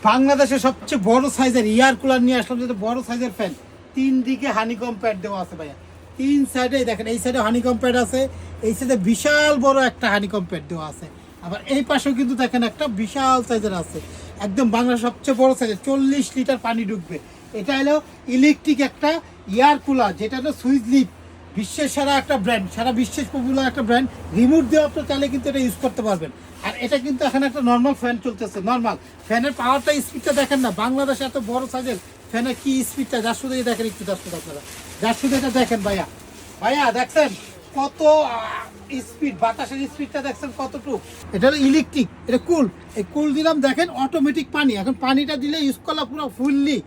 বাংলাদেশের সবচেয়ে বড় সাইজের এয়ার কুলার নিয়ে আসলাম, যেটা বড় সাইজের ফ্যান। 3 দিকে হানিকম প্যাড দেওয়া আছে ভাইয়া, 3 সাইডে দেখেন, এই সাইডে হানিকম প্যাড আছে, এই সাইডে বিশাল বড় একটা হানিকম প্যাড দেওয়া আছে, আবার এই পাশেও কিন্তু দেখেন একটা বিশাল সাইজের আছে, একদম বাংলার সবচেয়ে বড় সাইজের, 40 লিটার পানি ঢুকবে। এটা হলো ইলেকট্রিক একটা এয়ার কুলার, যেটা হলো সুইচ লিপ, বিশ্বের সারা একটা ব্র্যান্ড, সারা বিশ্বের পপুলার একটা ব্র্যান্ড। রিমোট দিয়ে আপনি চাইলে কিন্তু এটা ইউজ করতে পারবেন। আর এটা কিন্তু এখানে একটা নর্মাল ফ্যান চলতেছে, নর্মাল ফ্যানের পাওয়ারটা, স্পিডটা দেখেন না, বাংলাদেশে এত বড় সাইজের ফ্যানের কি স্পিডটা, যার শুধু দেখেন একটু, দর্শক আপনারা যার শুধু এটা দেখেন ভাইয়া, ভাইয়া দেখছেন কত স্পিড, বাতাসের স্পিডটা দেখছেন কতটুকু। এটা হলো ইলেকট্রিক, এটা কুল, এই কুল দিলাম দেখেন, অটোমেটিক পানি, এখন পানিটা দিলে ইউজ করলে পুরো ফুললি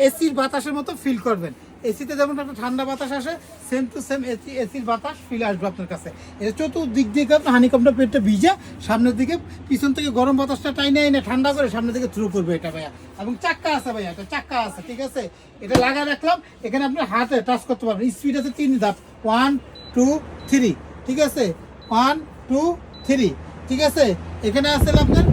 এসির বাতাসের মতো ফিল করবেন। এসিতে যেমন একটা ঠান্ডা বাতাস আসে, সেম টু সেম এসির বাতাস ফিল আসবে আপনার কাছে। এটা চতুর্দিক দিয়ে আপনার হানিকমটা পেটটা ভিজে, সামনের দিকে পিছন থেকে গরম বাতাসটা টাইনে এনে ঠান্ডা করে সামনের দিকে থ্রু করবে এটা ভাইয়া। এবং চাক্কা আছে ভাইয়া, এটা চাক্কা আছে, ঠিক আছে। এটা লাগা রাখলাম, এখানে আপনার হাতে টাচ করতে পারবেন। স্পিড আছে 3 ধাপ, 1 2 3, ঠিক আছে, 1 2 3, ঠিক আছে। এখানে আছে আপনার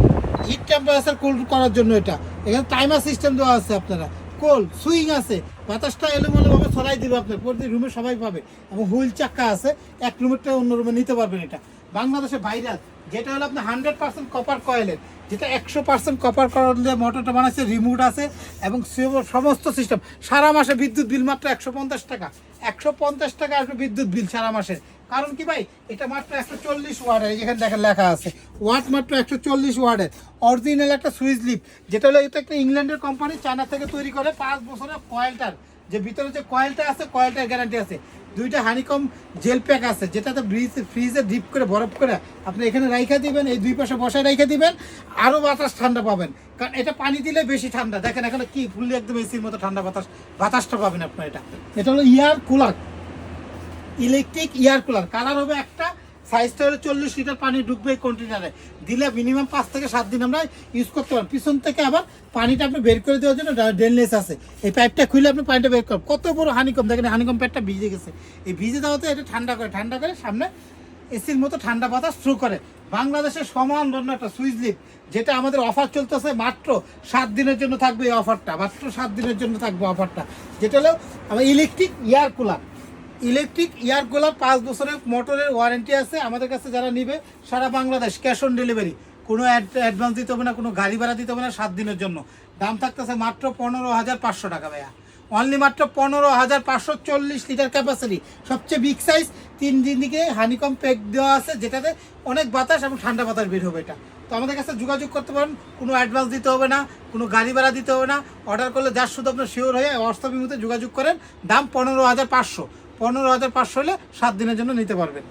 হিট টেম্পারেচার কুল করার জন্য, এটা এখানে টাইমার সিস্টেম দেওয়া আছে, আপনারা কোল সুইং আছে, বাতাসটা এলোমেলোভাবে ছড়াই দিবে আপনার প্রতি রুমে, সবাই পাবে। এবং হুইল চাক্কা আছে, এক রুমেরটা অন্য রুমে নিতে পারবেন। এটা বাংলাদেশে ভাইরাল, যেটা হলো আপনার 100% কপার কয়েলের, যেটা 100% কপার কয়েলের মোটরটা বানাচ্ছে, রিমোট আছে এবং সমস্ত সিস্টেম। সারা মাসে বিদ্যুৎ বিল মাত্র 150 টাকা, 150 টাকা আসবে বিদ্যুৎ বিল সারা মাসে। কারণ কি ভাই, এটা মাত্র 140 ওয়াটের, যেখানে দেখেন লেখা আছে ওয়াট মাত্র 140 ওয়াটের অরিজিনাল একটা সুইচ লিপ, যেটা হলো এটা একটা ইংল্যান্ডের কোম্পানি, চায়না থেকে তৈরি করে। 5 বছরের কয়েলটার যে ভিতরে যে কয়েলটা আছে, কয়েলটার গ্যারান্টি আছে। 2টা হানিকম জেল প্যাক আছে, যেটাতে ফ্রিজে ডিপ করে বরফ করে আপনি এখানে রাইখা দিবেন, এই দুই পাশে বসায় রাইখা দিবেন, আরও বাতাস ঠান্ডা পাবেন। কারণ এটা পানি দিলে বেশি ঠান্ডা, দেখেন এখানে কি ফুললি একদম এসির মতো ঠান্ডা বাতাসটা পাবেন আপনার। এটা হলো ইয়ার কুলার, ইলেকট্রিক ইয়ার কুলার। কালার হবে একটা, সাইজটা হলো 40 লিটার পানি ঢুকবে এই কন্টেনারে, দিলে মিনিমাম 5 থেকে 7 দিন আমরা ইউজ করতে পারবো। পিছন থেকে আবার পানিটা আপনি বের করে দেওয়ার জন্য ড্রেনলেস আছে, এই পাইপটা খুলে আপনি পানিটা বের করেন। কত বড় হানিকম দেখেন, হানিকম প্যাডটা ভিজে গেছে, এই ভিজে দেওয়াতে এটা ঠান্ডা করে সামনে এসির মতো ঠান্ডা বাতাস থ্রু করে। বাংলাদেশের সমান ধরনের একটা সুইচ লিপ, যেটা আমাদের অফার চলতেছে, মাত্র 7 দিনের জন্য থাকবে এই অফারটা, মাত্র 7 দিনের জন্য থাকবে অফারটা, যেটা হলো আমার ইলেকট্রিক ইয়ার কুলার। ইলেকট্রিক ইয়ার কুলার 5 বছরের মোটরের ওয়ারেন্টি আছে। আমাদের কাছে যারা নিবে সারা বাংলাদেশ ক্যাশ অন ডেলিভারি, কোনো অ্যাডভান্স দিতে হবে না, কোনো গাড়ি ভাড়া দিতে হবে না, 7 দিনের জন্য। দাম থাকতেছে মাত্র 15,500 টাকা ভাইয়া, অনলি মাত্র 15,500। 40 লিটার ক্যাপাসিটি, সবচেয়ে বিগ সাইজ, 3 দিকে হানিকম প্যাক দেওয়া আছে, যেটাতে অনেক বাতাস এবং ঠান্ডা বাতাস বের হবে। এটা তো আমাদের কাছে যোগাযোগ করতে পারেন, কোনো অ্যাডভান্স দিতে হবে না, কোনো গাড়ি ভাড়া দিতে হবে না। অর্ডার করলে যার শুধু আপনার শিওর হয়ে হোয়াটসঅ্যাপের মধ্যে যোগাযোগ করেন। দাম 15,500, 15,500 হলে 7 দিনের জন্য নিতে পারবেন।